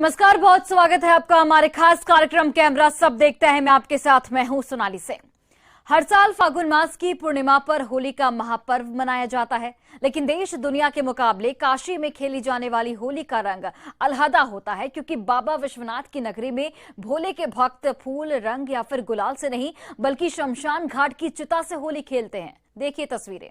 नमस्कार, बहुत स्वागत है आपका हमारे खास कार्यक्रम कैमरा सब देखते हैं। मैं आपके साथ हूं सोनाली सिंह। हर साल फागुन मास की पूर्णिमा पर होली का महापर्व मनाया जाता है, लेकिन देश दुनिया के मुकाबले काशी में खेली जाने वाली होली का रंग अलहदा होता है, क्योंकि बाबा विश्वनाथ की नगरी में भोले के भक्त फूल, रंग या फिर गुलाल से नहीं बल्कि शमशान घाट की चिता से होली खेलते हैं। देखिए तस्वीरें।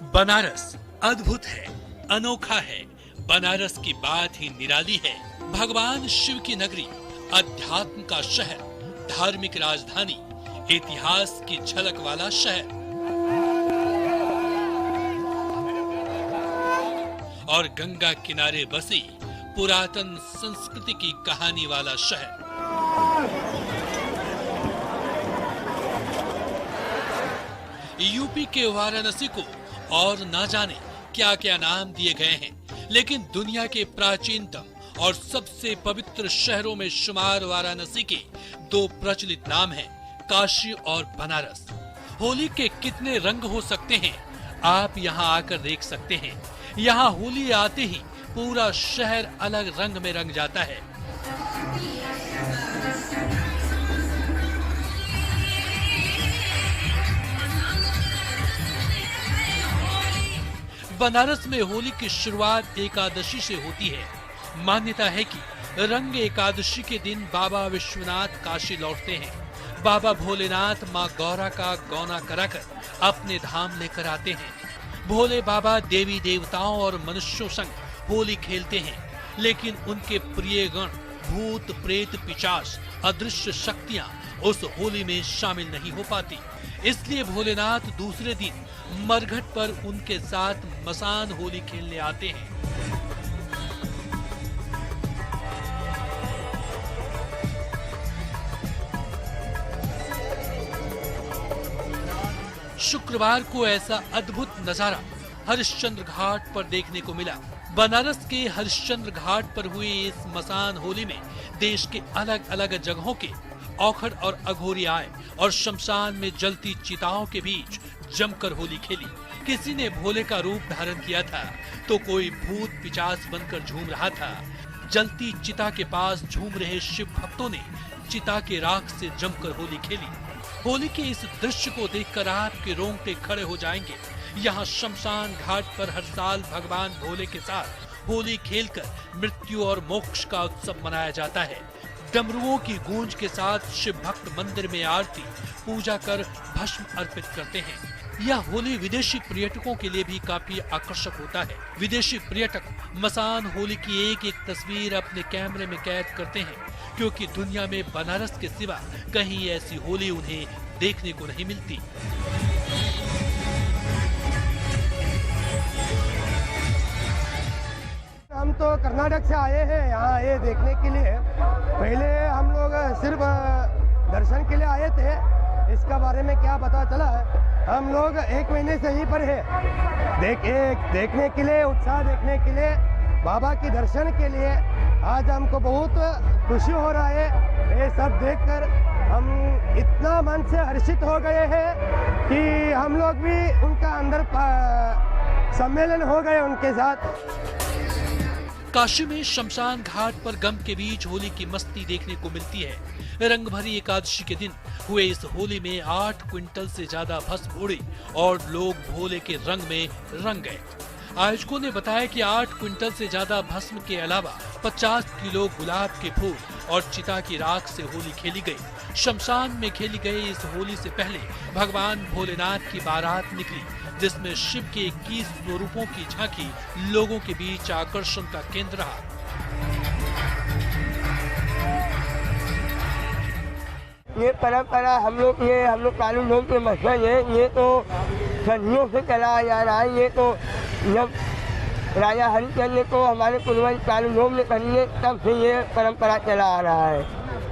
बनारस अद्भुत है, अनोखा है। बनारस की बात ही निराली है। भगवान शिव की नगरी, अध्यात्म का शहर, धार्मिक राजधानी, इतिहास की झलक वाला शहर और गंगा किनारे बसी पुरातन संस्कृति की कहानी वाला शहर। यूपी के वाराणसी को और ना जाने क्या क्या नाम दिए गए हैं, लेकिन दुनिया के प्राचीनतम और सबसे पवित्र शहरों में शुमार वाराणसी के दो प्रचलित नाम हैं, काशी और बनारस। होली के कितने रंग हो सकते हैं, आप यहाँ आकर देख सकते हैं। यहाँ होली आते ही पूरा शहर अलग रंग में रंग जाता है। बनारस में होली की शुरुआत एकादशी से होती है। मान्यता है कि रंग एकादशी के दिन बाबा विश्वनाथ काशी लौटते हैं। बाबा भोलेनाथ माँ गौरा का गौना कराकर अपने धाम लेकर आते हैं। भोले बाबा देवी देवताओं और मनुष्यों संग होली खेलते हैं, लेकिन उनके प्रिय गण भूत प्रेत पिशाच अदृश्य शक्तियाँ उस होली में शामिल नहीं हो पाती। इसलिए भोलेनाथ दूसरे दिन मरघट पर उनके साथ मसान होली खेलने आते हैं। शुक्रवार को ऐसा अद्भुत नजारा हरिश्चंद्र घाट पर देखने को मिला। बनारस के हरिश्चंद्र घाट पर हुई इस मसान होली में देश के अलग अलग जगहों के औखड़ और अघोरी आए और शमशान में जलती चिताओं के बीच जमकर होली खेली। किसी ने भोले का रूप धारण किया था, तो कोई भूत पिशाच बनकर झूम रहा था। जलती चिता के पास झूम रहे शिव भक्तों ने चिता के राख से जमकर होली खेली। होली के इस दृश्य को देखकर आपके रोंगटे खड़े हो जाएंगे। यहाँ शमशान घाट पर हर साल भगवान भोले के साथ होली खेलकर मृत्यु और मोक्ष का उत्सव मनाया जाता है। डमरुओं की गूंज के साथ शिव भक्त मंदिर में आरती पूजा कर भस्म अर्पित करते हैं। यह होली विदेशी पर्यटकों के लिए भी काफी आकर्षक होता है। विदेशी पर्यटक मसान होली की एक एक तस्वीर अपने कैमरे में कैद करते हैं, क्योंकि दुनिया में बनारस के सिवा कहीं ऐसी होली उन्हें देखने को नहीं मिलती। हम तो कर्नाटक से आए हैं यहाँ ये देखने के लिए। पहले हम लोग सिर्फ दर्शन के लिए आए थे। इसका बारे में क्या पता चला है, हम लोग एक महीने से यहीं पर है देखने के लिए, उत्साह देखने के लिए, बाबा की दर्शन के लिए। आज हमको बहुत खुशी हो रहा है। ये सब देखकर हम इतना मन से हर्षित हो गए हैं कि हम लोग भी उनका अंदर सम्मेलन हो गए उनके साथ। काशी में शमशान घाट पर गम के बीच होली की मस्ती देखने को मिलती है। रंग भरी एकादशी के दिन हुए इस होली में 8 क्विंटल से ज्यादा भस्म उड़ी और लोग भोले के रंग में रंग गए। आयोजकों ने बताया कि 8 क्विंटल से ज्यादा भस्म के अलावा 50 किलो गुलाब के फूल और चिता की राख से होली खेली गई। शमशान में खेली गई इस होली से पहले भगवान भोलेनाथ की बारात निकली, जिसमें शिव के 21 स्वरूपों की झांकी लोगों के बीच आकर्षण का केंद्र रहा। ये परंपरा हम लोग कानून लोग के मसला ये तो सदियों से चला जा रहा है। ये तो जब राजा हरिश्चंद्र को हमारे पूर्वज कानून लोग ने करी है, तब से ये परंपरा चला आ रहा है।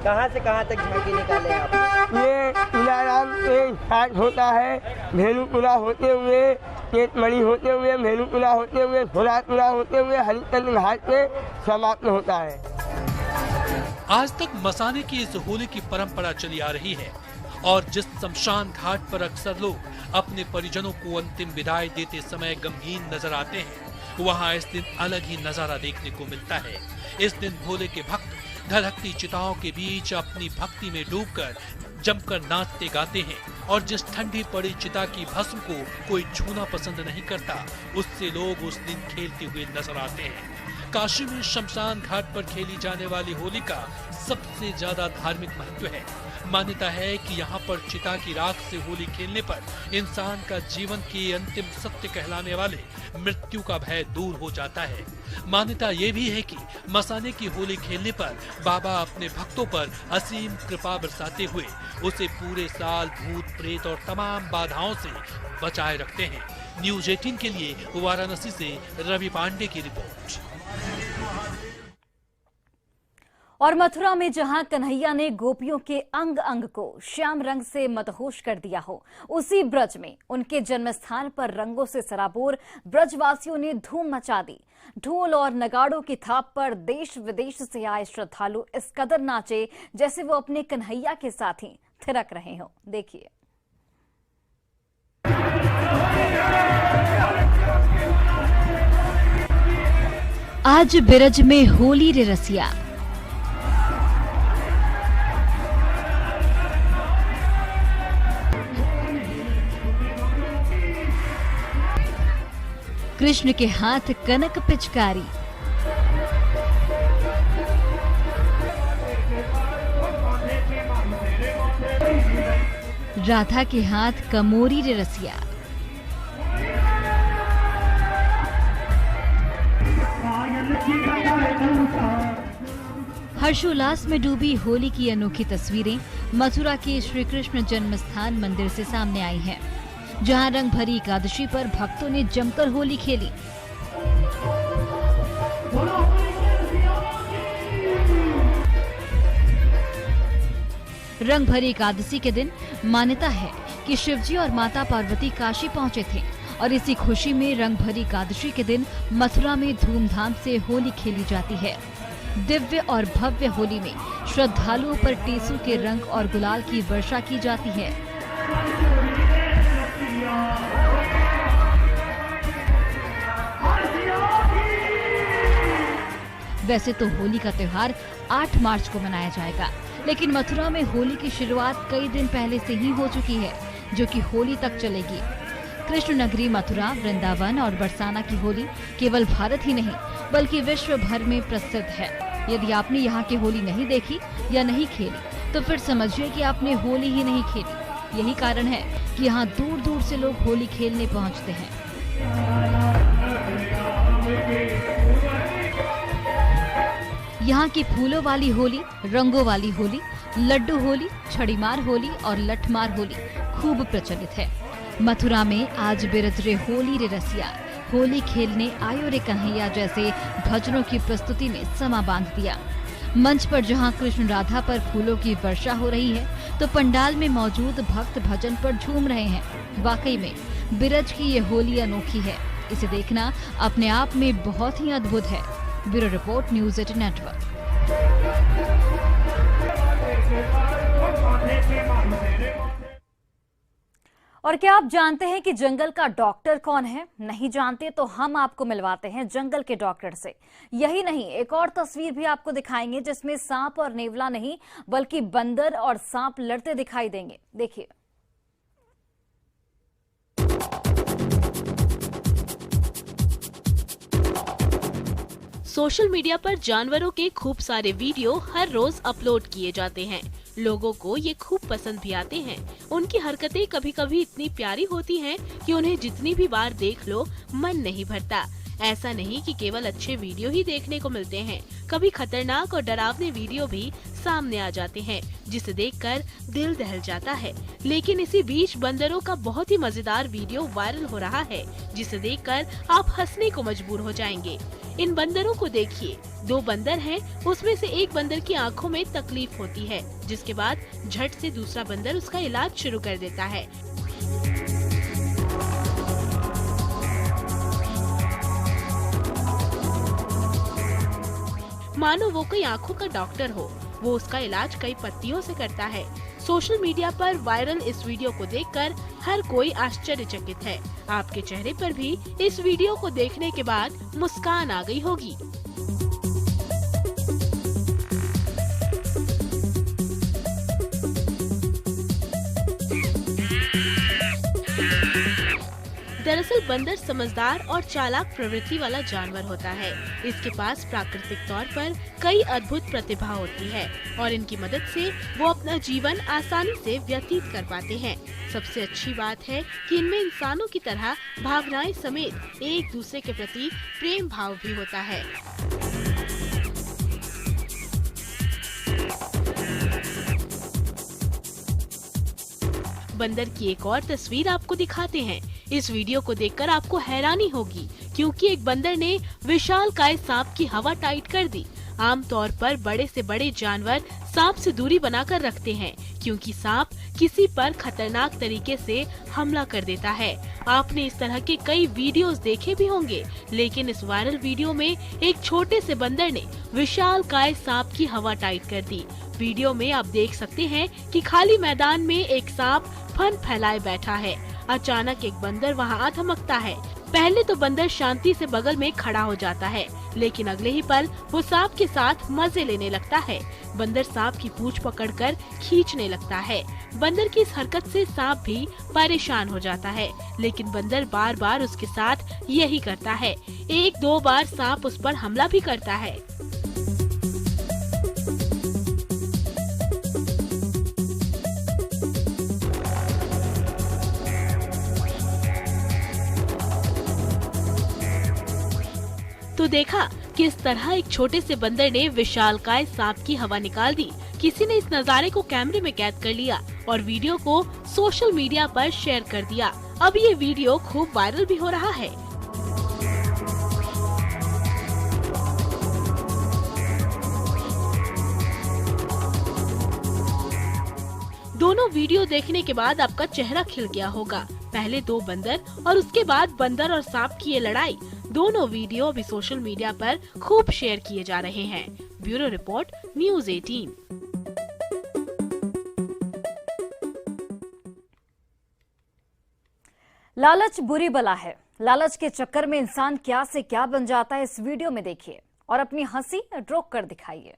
कहाँ से कहाँ तक झांकी निकाले आप? ये इलाराम से स्टार्ट होता है, भेलूपुरा होते हुए, केतमणि होते हुए, भेलूपुरा होते हुए, घोड़ापुरा होते हुए हरिश्चंद्र घाट पे समाप्त होता है। आज तक मसाने की इस होली की परंपरा चली आ रही है और जिस शमशान घाट पर अक्सर लोग अपने परिजनों को अंतिम विदाई देते समय गमगीन नजर आते हैं, वहाँ इस दिन अलग ही नजारा देखने को मिलता है। इस दिन भोले के भक्त धधकती चिताओं के बीच अपनी भक्ति में डूबकर जमकर नाचते गाते हैं और जिस ठंडी पड़ी चिता की भस्म को कोई छूना पसंद नहीं करता, उससे लोग उस दिन खेलते हुए नजर आते हैं। काशी में शमशान घाट पर खेली जाने वाली होली का सबसे ज्यादा धार्मिक महत्व है। मान्यता है कि यहाँ पर चिता की राख से होली खेलने पर इंसान का जीवन के अंतिम सत्य कहलाने वाले मृत्यु का भय दूर हो जाता है। मान्यता ये भी है कि मसाने की होली खेलने पर बाबा अपने भक्तों पर असीम कृपा बरसाते हुए उसे पूरे साल भूत प्रेत और तमाम बाधाओं से बचाए रखते हैं। न्यूज 18 के लिए वाराणसी से रवि पांडे की रिपोर्ट। और मथुरा में जहां कन्हैया ने गोपियों के अंग अंग को श्याम रंग से मदहोश कर दिया हो, उसी ब्रज में उनके जन्मस्थान पर रंगों से सराबोर ब्रजवासियों ने धूम मचा दी। ढोल और नगाड़ों की थाप पर देश विदेश से आए श्रद्धालु इस कदर नाचे जैसे वो अपने कन्हैया के साथ ही थिरक रहे हों। देखिए। आज बिरज में होली रे रसिया, कृष्ण के हाथ कनक पिचकारी, राधा के हाथ कमोरी रे रसिया। हर्षोल्लास में डूबी होली की अनोखी तस्वीरें मथुरा के श्री कृष्ण जन्मस्थान मंदिर से सामने आई हैं, जहां रंग भरी एकादशी पर भक्तों ने जमकर होली खेली। रंग भरी एकादशी के दिन मान्यता है कि शिवजी और माता पार्वती काशी पहुंचे थे और इसी खुशी में रंग भरी एकादशी के दिन मथुरा में धूमधाम से होली खेली जाती है। दिव्य और भव्य होली में श्रद्धालुओं पर टेसू के रंग और गुलाल की वर्षा की जाती है। वैसे तो होली का त्योहार 8 मार्च को मनाया जाएगा, लेकिन मथुरा में होली की शुरुआत कई दिन पहले से ही हो चुकी है, जो कि होली तक चलेगी। कृष्ण नगरी मथुरा, वृंदावन और बरसाना की होली केवल भारत ही नहीं बल्कि विश्व भर में प्रसिद्ध है। यदि आपने यहाँ की होली नहीं देखी या नहीं खेली तो फिर समझिए कि आपने होली ही नहीं खेली। यही कारण है कि यहाँ दूर दूर से लोग होली खेलने पहुँचते हैं। यहाँ की फूलों वाली होली, रंगों वाली होली, लड्डू होली, छड़ीमार होली और लठमार होली खूब प्रचलित है। मथुरा में आज बिरज रे होली रे रसिया, होली खेलने आयो रे कन्हैया जैसे भजनों की प्रस्तुति ने समा बांध दिया। मंच पर जहां कृष्ण राधा पर फूलों की वर्षा हो रही है, तो पंडाल में मौजूद भक्त भजन पर झूम रहे हैं। वाकई में बिरज की ये होली अनोखी है। इसे देखना अपने आप में बहुत ही अद्भुत है। Bureau report, news 18 network. और क्या आप जानते हैं कि जंगल का डॉक्टर कौन है? नहीं जानते तो हम आपको मिलवाते हैं जंगल के डॉक्टर से। यही नहीं, एक और तस्वीर भी आपको दिखाएंगे जिसमें सांप और नेवला नहीं बल्कि बंदर और सांप लड़ते दिखाई देंगे। देखिए। सोशल मीडिया पर जानवरों के खूब सारे वीडियो हर रोज अपलोड किए जाते हैं। लोगों को ये खूब पसंद भी आते हैं। उनकी हरकतें कभी कभी इतनी प्यारी होती हैं कि उन्हें जितनी भी बार देख लो मन नहीं भरता। ऐसा नहीं कि केवल अच्छे वीडियो ही देखने को मिलते हैं, कभी खतरनाक और डरावने वीडियो भी सामने आ जाते हैं जिसे देखकर दिल दहल जाता है। लेकिन इसी बीच बंदरों का बहुत ही मजेदार वीडियो वायरल हो रहा है जिसे देखकर आप हंसने को मजबूर हो जाएंगे। इन बंदरों को देखिए, 2 बंदर हैं, उसमें से एक बंदर की आंखों में तकलीफ होती है, जिसके बाद झट से दूसरा बंदर उसका इलाज शुरू कर देता है। मानो वो कोई आंखों का डॉक्टर हो। वो उसका इलाज कई पत्तियों से करता है। सोशल मीडिया पर वायरल इस वीडियो को देखकर हर कोई आश्चर्यचकित है। आपके चेहरे पर भी इस वीडियो को देखने के बाद मुस्कान आ गई होगी। दरअसल बंदर समझदार और चालाक प्रवृत्ति वाला जानवर होता है। इसके पास प्राकृतिक तौर पर कई अद्भुत प्रतिभा होती है और इनकी मदद से वो अपना जीवन आसानी से व्यतीत कर पाते हैं। सबसे अच्छी बात है कि इनमें इंसानों की तरह भावनाएं समेत एक दूसरे के प्रति प्रेम भाव भी होता है। बंदर की एक और तस्वीर आपको दिखाते हैं। इस वीडियो को देखकर आपको हैरानी होगी, क्योंकि एक बंदर ने विशालकाय सांप की हवा टाइट कर दी। आमतौर पर बड़े से बड़े जानवर सांप से दूरी बनाकर रखते हैं, क्योंकि सांप किसी पर खतरनाक तरीके से हमला कर देता है। आपने इस तरह के कई वीडियोस देखे भी होंगे, लेकिन इस वायरल वीडियो में एक छोटे से बंदर ने विशालकाय सांप की हवा टाइट कर दी। वीडियो में आप देख सकते हैं कि खाली मैदान में एक सांप फन फैलाए बैठा है। अचानक एक बंदर वहां आ धमकता है। पहले तो बंदर शांति से बगल में खड़ा हो जाता है, लेकिन अगले ही पल वो सांप के साथ मजे लेने लगता है। बंदर सांप की पूंछ पकड़कर खींचने लगता है। बंदर की इस हरकत से सांप भी परेशान हो जाता है, लेकिन बंदर बार बार उसके साथ यही करता है। 1-2 बार सांप उस पर हमला भी करता है। तो देखा किस तरह एक छोटे से बंदर ने विशालकाय सांप की हवा निकाल दी। किसी ने इस नजारे को कैमरे में कैद कर लिया और वीडियो को सोशल मीडिया पर शेयर कर दिया। अब ये वीडियो खूब वायरल भी हो रहा है। दोनों वीडियो देखने के बाद आपका चेहरा खिल गया होगा। पहले 2 बंदर और उसके बाद बंदर और सांप की ये लड़ाई, दोनों वीडियो अभी सोशल मीडिया पर खूब शेयर किए जा रहे हैं। Bureau report, news 18। लालच बुरी बला है। लालच के चक्कर में इंसान क्या से क्या बन जाता है, इस वीडियो में देखिए और अपनी हंसी रोक कर दिखाइए।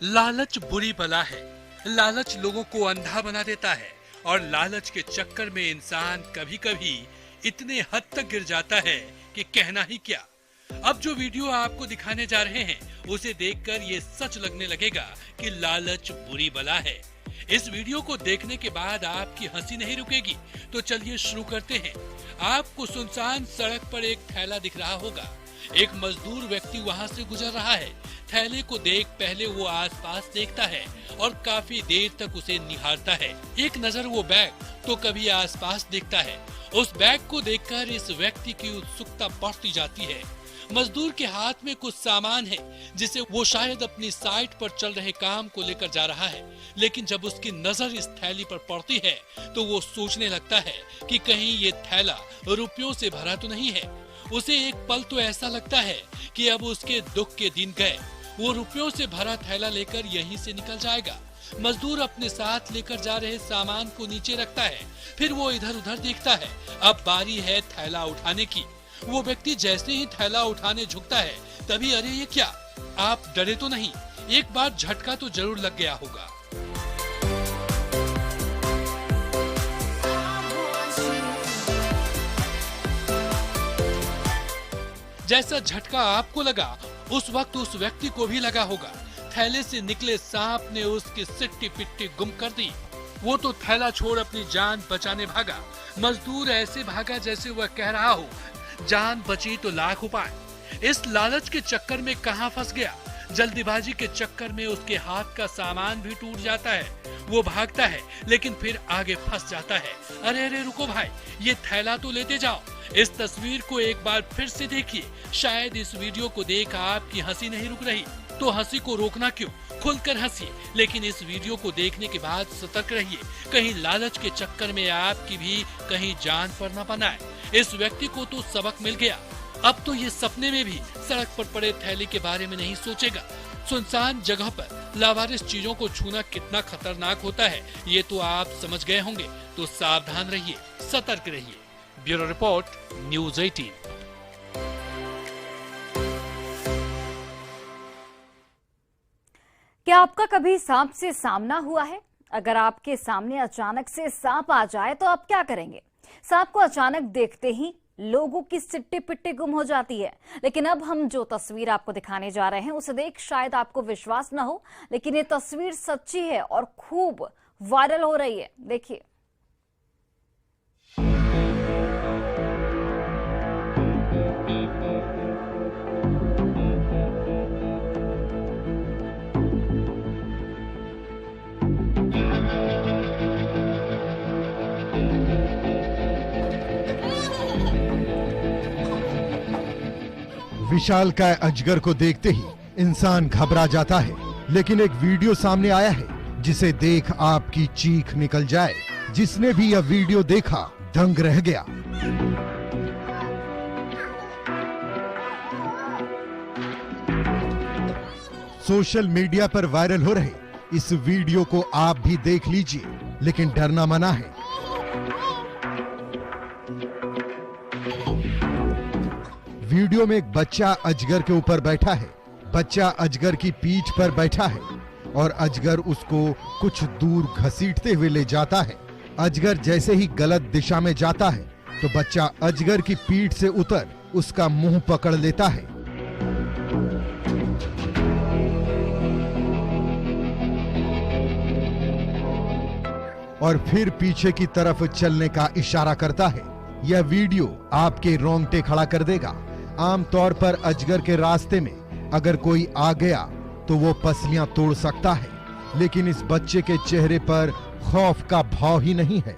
लालच बुरी बला है। लालच लोगों को अंधा बना देता है और लालच के चक्कर में इंसान कभी कभी इतने हद तक गिर जाता है कि कहना ही क्या। अब जो वीडियो आपको दिखाने जा रहे हैं उसे देखकर ये सच लगने लगेगा कि लालच बुरी बला है। इस वीडियो को देखने के बाद आपकी हंसी नहीं रुकेगी, तो चलिए शुरू करते हैं। आपको सुनसान सड़क पर एक थैला दिख रहा होगा। एक मजदूर व्यक्ति वहां से गुजर रहा है। थैले को देख पहले वो आसपास देखता है और काफी देर तक उसे निहारता है। एक नजर वो बैग तो कभी आसपास देखता है। उस बैग को देखकर इस व्यक्ति की उत्सुकता बढ़ती जाती है। मजदूर के हाथ में कुछ सामान है जिसे वो शायद अपनी साइट पर चल रहे काम को लेकर जा रहा है, लेकिन जब उसकी नजर इस थैली पर पड़ती है तो वो सोचने लगता है कि कहीं ये थैला रुपयों से भरा तो नहीं है। उसे एक पल तो ऐसा लगता है कि अब उसके दुख के दिन गए। वो रुपयों से भरा थैला लेकर यहीं से निकल जाएगा। मजदूर अपने साथ लेकर जा रहे सामान को नीचे रखता है, फिर वो इधर उधर देखता है। अब बारी है थैला उठाने की। वो व्यक्ति जैसे ही थैला उठाने झुकता है तभी अरे ये क्या, आप डरे तो नहीं? एक बार झटका तो जरूर लग गया होगा। जैसा झटका आपको लगा उस वक्त उस व्यक्ति को भी लगा होगा। थैले से निकले सांप ने उसकी सिट्टी पिट्टी गुम कर दी। वो तो थैला छोड़ अपनी जान बचाने भागा। मजदूर ऐसे भागा जैसे वह कह रहा हो, जान बची तो लाख उपाय। इस लालच के चक्कर में कहां फंस गया जल्दीबाजी के चक्कर में उसके हाथ का सामान भी टूट जाता है। वो भागता है लेकिन फिर आगे फंस जाता है। अरे अरे रुको भाई, ये थैला तो लेते जाओ। इस तस्वीर को एक बार फिर से देखिए। शायद इस वीडियो को देख आपकी हंसी नहीं रुक रही, तो हंसी को रोकना क्यों, खुलकर हंसिए। लेकिन इस वीडियो को देखने के बाद सतर्क रहिए, कहीं लालच के चक्कर में आपकी भी कहीं जान पर न बनाए। इस व्यक्ति को तो सबक मिल गया, अब तो ये सपने में भी सड़क पर पड़े थैले के बारे में नहीं सोचेगा। सुनसान जगह पर लावारिस चीजों को छूना कितना खतरनाक होता है, ये तो आप समझ गए होंगे। तो सावधान रहिए, सतर्क रहिए। Bureau report, news 18। क्या आपका कभी सांप से सामना हुआ है? अगर आपके सामने अचानक से सांप आ जाए तो आप क्या करेंगे? सांप को अचानक देखते ही लोगों की सिट्टी पिट्टी गुम हो जाती है। लेकिन अब हम जो तस्वीर आपको दिखाने जा रहे हैं उसे देख शायद आपको विश्वास न हो, लेकिन ये तस्वीर सच्ची है और खूब वायरल हो रही है। देखिए। विशालकाय अजगर को देखते ही इंसान घबरा जाता है, लेकिन एक वीडियो सामने आया है जिसे देख आपकी चीख निकल जाए। जिसने भी यह वीडियो देखा दंग रह गया। सोशल मीडिया पर वायरल हो रहे इस वीडियो को आप भी देख लीजिए, लेकिन डरना मना है। वीडियो में एक बच्चा अजगर के ऊपर बैठा है। बच्चा अजगर की पीठ पर बैठा है और अजगर उसको कुछ दूर घसीटते हुए ले जाता है। अजगर जैसे ही गलत दिशा में जाता है तो बच्चा अजगर की पीठ से उतर उसका मुंह पकड़ लेता है। और फिर पीछे की तरफ चलने का इशारा करता है। यह वीडियो आपके रोंगटे खड़ा कर देगा। आमतौर पर अजगर के रास्ते में अगर कोई आ गया तो वो पसलियां तोड़ सकता है, लेकिन इस बच्चे के चेहरे पर खौफ का भाव ही नहीं है।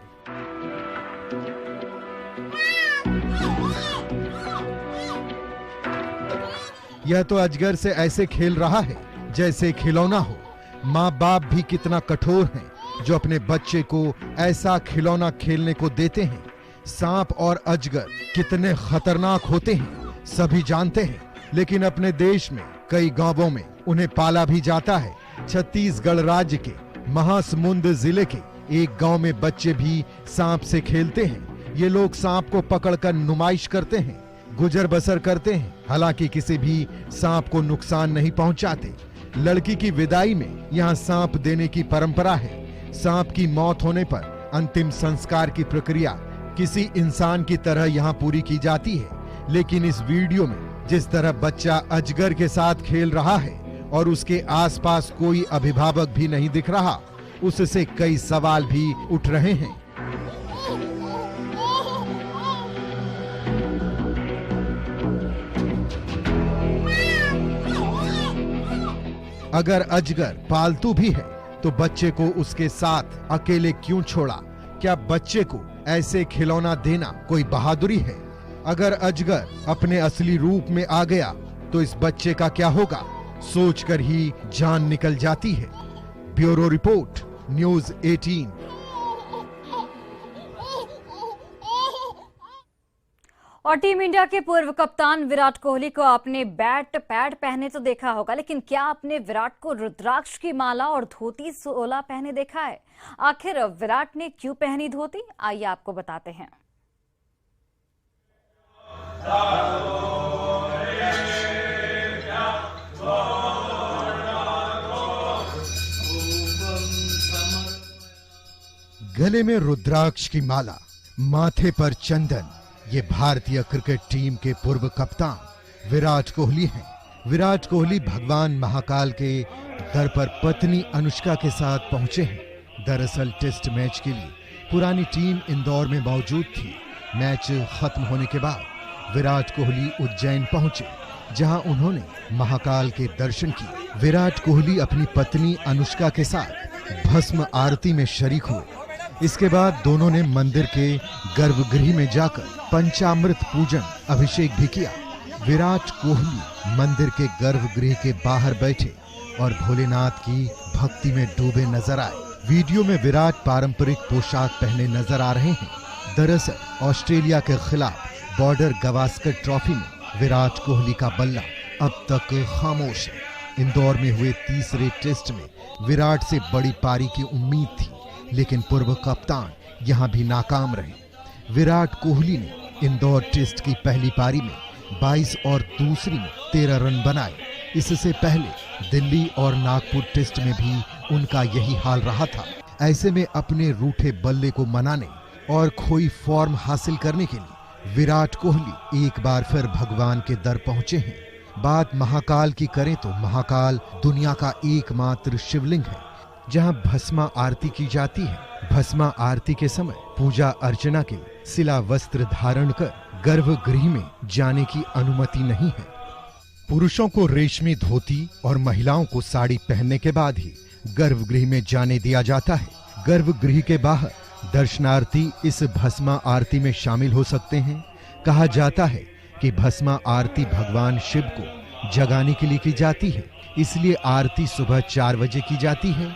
यह तो अजगर से ऐसे खेल रहा है जैसे खिलौना हो। माँ बाप भी कितना कठोर हैं जो अपने बच्चे को ऐसा खिलौना खेलने को देते हैं। सांप और अजगर कितने खतरनाक होते हैं सभी जानते हैं, लेकिन अपने देश में कई गांवों में उन्हें पाला भी जाता है। छत्तीसगढ़ राज्य के महासमुंद जिले के एक गांव में बच्चे भी सांप से खेलते हैं। ये लोग सांप को पकड़कर नुमाइश करते हैं, गुजर बसर करते हैं। हालांकि किसी भी सांप को नुकसान नहीं पहुंचाते। लड़की की विदाई में यहाँ सांप देने की परंपरा है। सांप की मौत होने पर अंतिम संस्कार की प्रक्रिया किसी इंसान की तरह यहाँ पूरी की जाती है। लेकिन इस वीडियो में जिस तरह बच्चा अजगर के साथ खेल रहा है और उसके आसपास कोई अभिभावक भी नहीं दिख रहा, उससे कई सवाल भी उठ रहे हैं। अगर अजगर पालतू भी है तो बच्चे को उसके साथ अकेले क्यों छोड़ा? क्या बच्चे को ऐसे खिलौना देना कोई बहादुरी है? अगर अजगर अपने असली रूप में आ गया तो इस बच्चे का क्या होगा? सोचकर ही जान निकल जाती है। Bureau report, news 18। और टीम इंडिया के पूर्व कप्तान विराट कोहली को आपने बैट पैड पहने तो देखा होगा, लेकिन क्या आपने विराट को रुद्राक्ष की माला और धोती सोला पहने देखा है? आखिर विराट ने क्यों पहनी धोती, आइए आपको बताते हैं। गले में रुद्राक्ष की माला, माथे पर चंदन, ये भारतीय क्रिकेट टीम के पूर्व कप्तान विराट कोहली हैं। विराट कोहली भगवान महाकाल के दर पर पत्नी अनुष्का के साथ पहुंचे हैं। दरअसल टेस्ट मैच के लिए पुरानी टीम इंदौर में मौजूद थी। मैच खत्म होने के बाद विराट कोहली उज्जैन पहुंचे। जहां उन्होंने महाकाल के दर्शन किए। विराट कोहली अपनी पत्नी अनुष्का के साथ भस्म आरती में शरीक हुए। इसके बाद दोनों ने मंदिर के गर्भगृह में जाकर पंचामृत पूजन अभिषेक भी किया। विराट कोहली मंदिर के गर्भगृह के बाहर बैठे और भोलेनाथ की भक्ति में डूबे नजर आए। वीडियो में विराट पारंपरिक पोशाक पहने नजर आ रहे हैं। दरअसल ऑस्ट्रेलिया के खिलाफ बॉर्डर गवास्कर ट्रॉफी में विराट कोहली का बल्ला अब तक खामोश है। इंदौर में हुए तीसरे टेस्ट में विराट से बड़ी पारी की उम्मीद थी, लेकिन पूर्व कप्तान यहां भी नाकाम रहे। विराट कोहली ने इंदौर टेस्ट की पहली पारी में 22 और दूसरी में 13 रन बनाए। इससे पहले दिल्ली और नागपुर टेस्ट में भी उनका यही हाल रहा था। ऐसे में अपने रूठे बल्ले को मनाने और खोई फॉर्म हासिल करने के लिए विराट कोहली एक बार फिर भगवान के दर पहुंचे हैं। बात महाकाल की करें तो महाकाल दुनिया का एकमात्र शिवलिंग है जहां भस्मा आरती की जाती है। भस्मा आरती के समय पूजा अर्चना के सिला वस्त्र धारण कर गर्भगृह में जाने की अनुमति नहीं है। पुरुषों को रेशमी धोती और महिलाओं को साड़ी पहनने के बाद ही गर्भगृह में जाने दिया जाता है। गर्भगृह के बाहर दर्शनार्थी इस भस्मा आरती में शामिल हो सकते हैं। कहा जाता है कि भस्मा आरती भगवान शिव को जगाने के लिए की जाती है, इसलिए आरती सुबह 4 बजे की जाती है।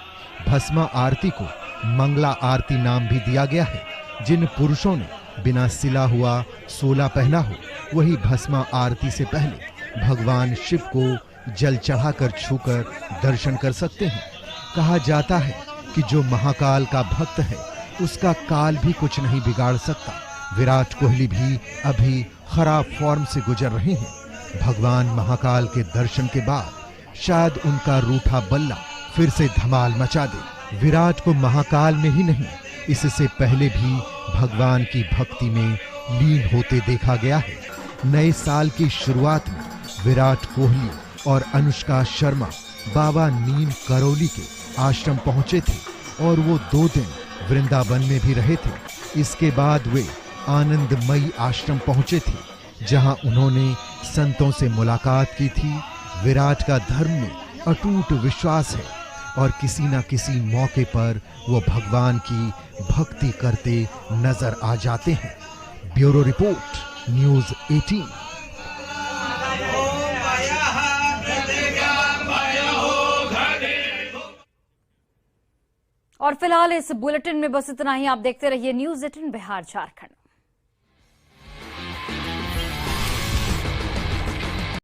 भस्मा आरती को मंगला आरती नाम भी दिया गया है। जिन पुरुषों ने बिना सिला हुआ सोला पहना हो, वही भस्मा आरती से पहले भगवान शिव को जल चढ़ाकर छूकर दर्शन कर सकते हैं। कहा जाता है कि जो महाकाल का भक्त है उसका काल भी कुछ नहीं बिगाड़ सकता। विराट कोहली भी अभी खराब फॉर्म से गुजर रहे हैं। भगवान महाकाल के दर्शन के बाद शायद उनका रूठा बल्ला फिर से धमाल मचा दे। विराट को महाकाल में ही नहीं, इससे पहले भी भगवान की भक्ति में लीन होते देखा गया है। नए साल की शुरुआत में विराट कोहली और अनुष्का शर्मा बाबा नीम करौली के आश्रम पहुंचे थे और वो 2 दिन वृंदावन में भी रहे थे। इसके बाद वे आनंदमयी आश्रम पहुंचे थे, जहां उन्होंने संतों से मुलाकात की थी। विराट का धर्म में अटूट विश्वास है और किसी न किसी मौके पर वो भगवान की भक्ति करते नजर आ जाते हैं। Bureau report, news 18। और फिलहाल इस बुलेटिन में बस इतना ही। आप देखते रहिए न्यूज़ 18 बिहार झारखंड।